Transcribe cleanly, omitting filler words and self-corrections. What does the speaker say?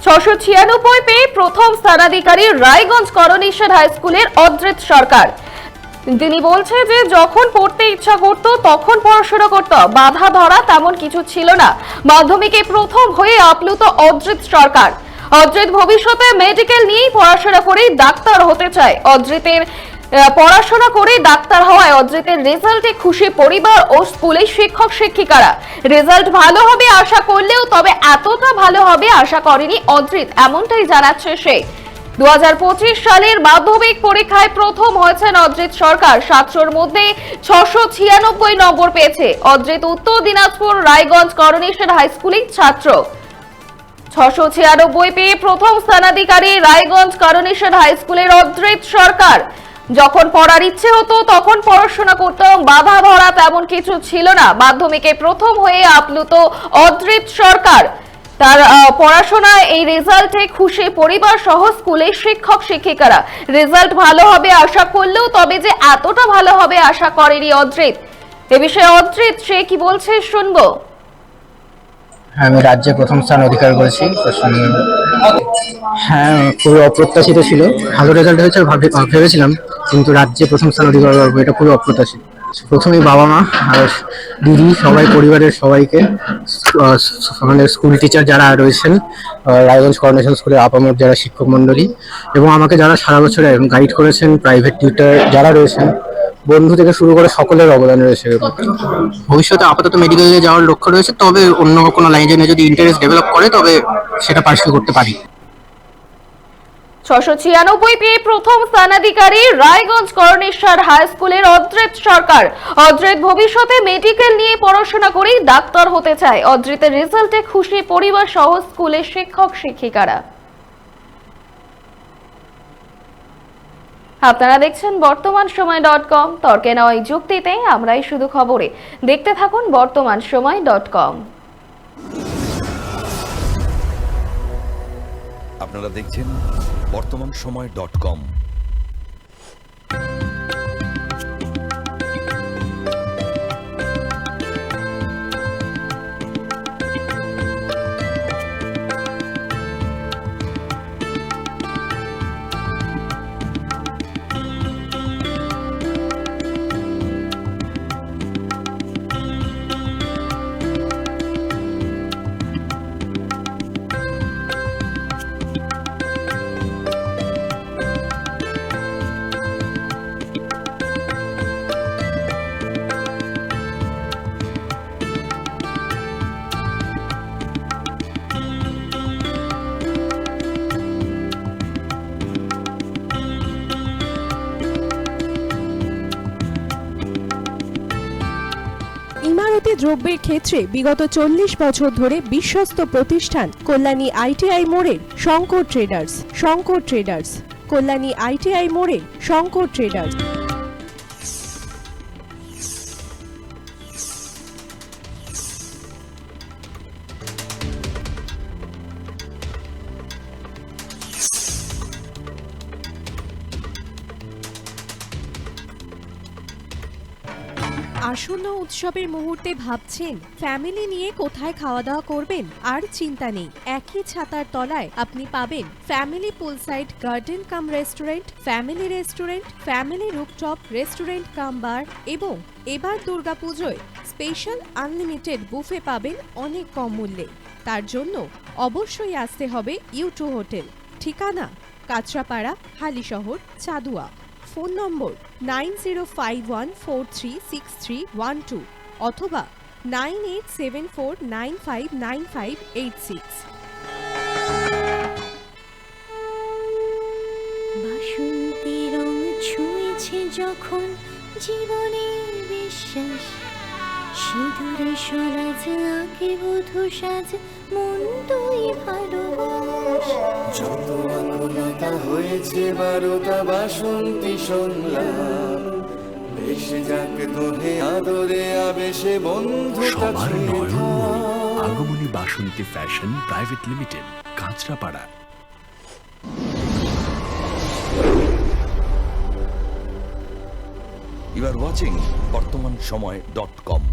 696 পেয়ে প্রথম স্থানাধিকারী রায়গঞ্জ করোনেশন হাই স্কুলের অদ্রিত সরকার। তিনি বলছে যে যখন পড়তে ইচ্ছা করত তখন পড়াশোনা করত, বাধা ধরা তেমন কিছু ছিল না। মাধ্যমিকে প্রথম হয়ে আপ্লুত অদ্রিত সরকার। অদ্রিত ভবিষ্যতে মেডিকেল নিয়েই পড়াশোনা করে ডাক্তার হতে চায়। অদ্রিতের পড়াশোনা করে ডাক্তার হওয়ায় অদ্রিতের রেজাল্টে খুশি পরিবার ও স্কুলের শিক্ষক শিক্ষিকারা। রেজাল্ট ভালো হবে আশা করলেও তবে এতটা ভালো হবে আশা করেনি অদ্রিত, এমনটাই জানাচ্ছে সে। 2025 সালের মাধ্যমিক পরীক্ষায় প্রথম হয়েছেন অদ্রিত সরকার। 700-র মধ্যে 696 নম্বর পেয়েছে অদ্রিত। উত্তর দিনাজপুর রায়গঞ্জ করোনেশন হাই স্কুলের ছাত্র। 696 পেয়ে প্রথম স্থানাধিকারী রায়গঞ্জ করোনেশন হাই স্কুলের অদ্রিত সরকার। যখন পড়ার ইচ্ছে হতো তখন পড়াশোনা করতাম, বাধা ধরা তেমন কিছু ছিল না। মাধ্যমিকে প্রথম হয়ে আপ্লুত অদ্রিত সরকার। তার পড়াশোনায় এই রেজাল্টে খুশি পরিবার সহ স্কুলের শিক্ষক শিক্ষিকারা। রেজাল্ট ভালো হবে আশা করলেও তবে যে এতটা ভালো হবে আশা করেনি অদ্রিত। এ বিষয়ে অদ্রিত সে কি বলছে শুনবো। আমি রাজ্যে প্রথম স্থান অধিকার করেছি। হ্যাঁ, খুবই অপ্রত্যাশিত ছিল। ভালো রেজাল্ট হয়েছে ভেবেছিলাম, কিন্তু রাজ্যে প্রথম স্থান অধিকার করবো এটা খুবই অপ্রত্যাশিত। প্রথমেই বাবা মা আর দিদি সবাই, পরিবারের সবাইকে, মানে স্কুল টিচার যারা রয়েছেন, রায়গঞ্জ করোনেশন স্কুলের আপামর যারা শিক্ষক মন্ডলী, এবং আমাকে যারা সারা বছর গাইড করেছেন, প্রাইভেট টিউটর যারা রয়েছেন, বন্ধু থেকে শুরু করে সকলের অবদান রয়েছে। ভবিষ্যতে আপাতত মেডিকেলে যাওয়ার লক্ষ্য রয়েছে, তবে অন্য কোনো লাইনে যদি ইন্টারেস্ট ডেভেলপ করে তবে সেটা পার্সিউ করতে পারি। 696 পেয়ে প্রথম স্থানাধিকারী রায়গঞ্জ করোনেশন হাই স্কুলের অদ্রিত সরকার। অদ্রিত ভবিষ্যতে মেডিকেল নিয়ে পড়াশোনা করে ডাক্তার হতে চায়। অদ্রিতের রেজাল্টে খুশি পরিবার সহ স্কুলের শিক্ষক শিক্ষিকারা। আপনারা দেখছেন বর্তমান সময়.com। তর্কে নয় যুক্তিতে আমরাই শুধু খবরে। দেখতে থাকুন বর্তমান সময়.com। আপনারা দেখছেন বর্তমান সময়.com। ইমারতি দ্রব্যের ক্ষেত্রে বিগত 40 বছর ধরে বিশ্বস্ত প্রতিষ্ঠান কল্যাণী আইটিআই মোড়ের Shankar traders. Shankar traders, Kalyani ITI মোড়ের শঙ্কর ট্রেডার্স। আসন্ন উৎসবের মুহূর্তে ভাবছেন ফ্যামিলি নিয়ে কোথায় খাওয়া দাওয়া করবেন? আর চিন্তা নেই, একই ছাতার তলায় আপনি পাবেন family poolside garden cum restaurant, family rooftop restaurant cum bar, এবং এবার দুর্গাপুজোয় স্পেশাল আনলিমিটেড বুফে পাবেন অনেক কম মূল্যে। তার জন্য অবশ্যই আসতে হবে ইউ2 হোটেল। ঠিকানা কাঁচরাপাড়া, হালিশহর, চাদুয়া। ফোন নম্বর 9051436312 অথবা 9874959586। বাসন্তী রং ছুঁয়েছে যখন জীবনের বিশ্বাস, সিঁদুরে সরাজ আঁকে বধূ সাজ, মন তুই ভালোবাস। যত আকুলতা হয়েছে বারোটা বাসন্তী শুনলাম, ভেসে যাক দোহে আদরে আবেশে বন্ধুটা ছুঁয়ে থাম। Agomoni Basanti fashion private limited, Kanchrapara. You are watching বর্তমান সময়.com।